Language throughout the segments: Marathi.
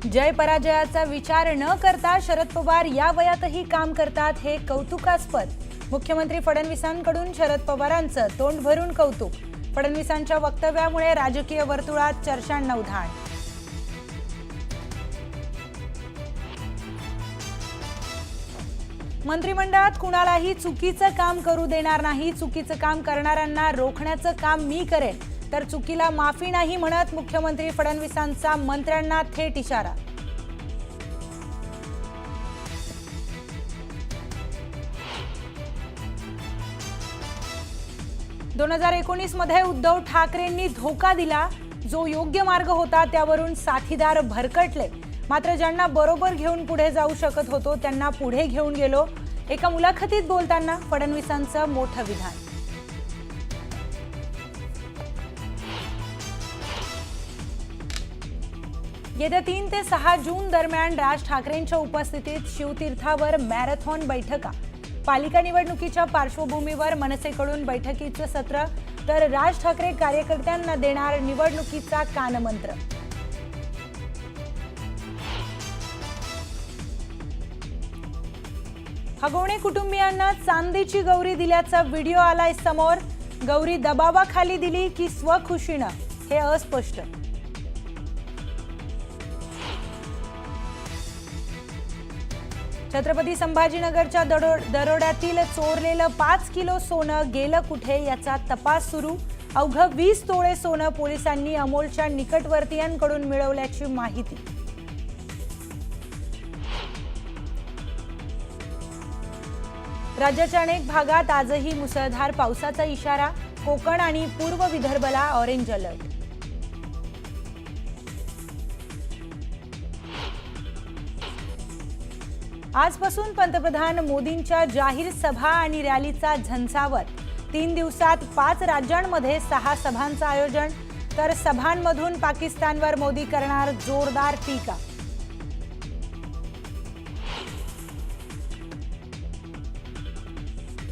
जय पराजयाचा विचार न करता शरद पवार या वयातही काम करतात हे कौतुकास्पद। मुख्यमंत्री फडणवीसांकडून शरद पवारांचं तोंड भरून कौतुक। फडणवीसांच्या वक्तव्यामुळे राजकीय वर्तुळात चर्चांना उधाण। मंत्रिमंडळात कुणालाही चुकीचं काम करू देणार नाही, चुकीचं काम करणाऱ्यांना रोखण्याचं काम मी करेन, तर चुकीला माफी नाही म्हणत मुख्यमंत्री फडणवीसांचा मंत्र्यांना थेट इशारा। दोन 2019 मध्ये उद्धव ठाकरेंनी धोका दिला, जो योग्य मार्ग होता त्यावरून साथीदार भरकटले, मात्र ज्यांना बरोबर घेऊन पुढे जाऊ शकत होतो त्यांना पुढे घेऊन गेलो। एका मुलाखतीत बोलताना फडणवीसांचं मोठं विधान। येत्या 3 ते 6 जून दरम्यान राज ठाकरेंच्या उपस्थितीत शिवतीर्थावर मॅरेथॉन बैठका। पालिका निवडणुकीच्या पार्श्वभूमीवर मनसेकडून बैठकीचं सत्र, तर राज ठाकरे कार्यकर्त्यांना देणार निवडणुकीचा कानमंत्र। हगवणे कुटुंबियांना चांदीची गौरी दिल्याचा व्हिडिओ आलाय समोर। गौरी दबावाखाली दिली की स्वखुशीनं हे अस्पष्ट। छत्रपती संभाजीनगरच्या दरोड्यातील चोरलेलं 5 किलो सोनं गेलं कुठे याचा तपास सुरू। अवघं 20 तोळे सोनं पोलिसांनी अमोलच्या निकटवर्तीयांकडून मिळवल्याची माहिती। राज्याच्या अनेक भागात आजही मुसळधार पावसाचा इशारा। कोकण आणि पूर्व विदर्भला ऑरेंज अलर्ट। आजपासून पंतप्रधान मोदींच्या जाहीर सभा आणि रॅलीचा झंझावत। 3 दिवसात 5 राज्यांमध्ये 6 सभांचं आयोजन, तर सभांमधून पाकिस्तानवर मोदी करणार जोरदार टीका।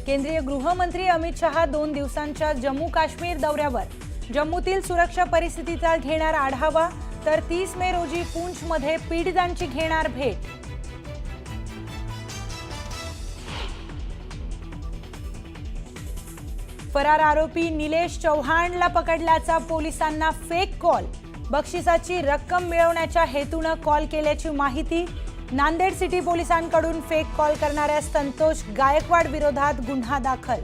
केंद्रीय गृहमंत्री अमित शहा 2 दिवसांच्या जम्मू काश्मीर दौऱ्यावर। जम्मूतील सुरक्षा परिस्थितीचा घेणार आढावा, तर 30 मे रोजी पुंछमध्ये पीडितांची घेणार भेट। फरार आरोपी निलेश चौहानला पकडल्याचा पोलिसांना फेक कॉल। बक्षिसाची रक्कम मिळवण्याच्या हेतूने कॉल केल्याची माहिती। नांदेड सिटी पोलिसांकडून फेक कॉल करणाऱ्या संतोष गायकवाड विरोधात गुन्हा दाखल।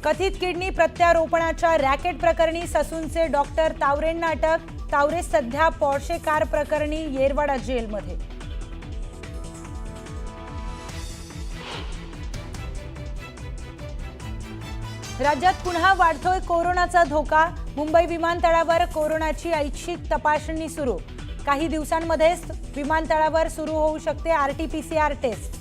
कथित किडनी प्रत्यारोपणाच्या रॅकेट प्रकरणी ससूनचे डॉक्टर तावरेंना अटक। तावरे सध्या पोर्शे कार प्रकरणी येरवाडा जेलमध्ये। राज्यात पुन्हा वाढतोय कोरोनाचा धोका। मुंबई विमानतळावर कोरोनाची ऐच्छिक तपासणी सुरू। काही दिवसांमध्येच विमानतळावर सुरू होऊ शकते RT-PCR टेस्ट।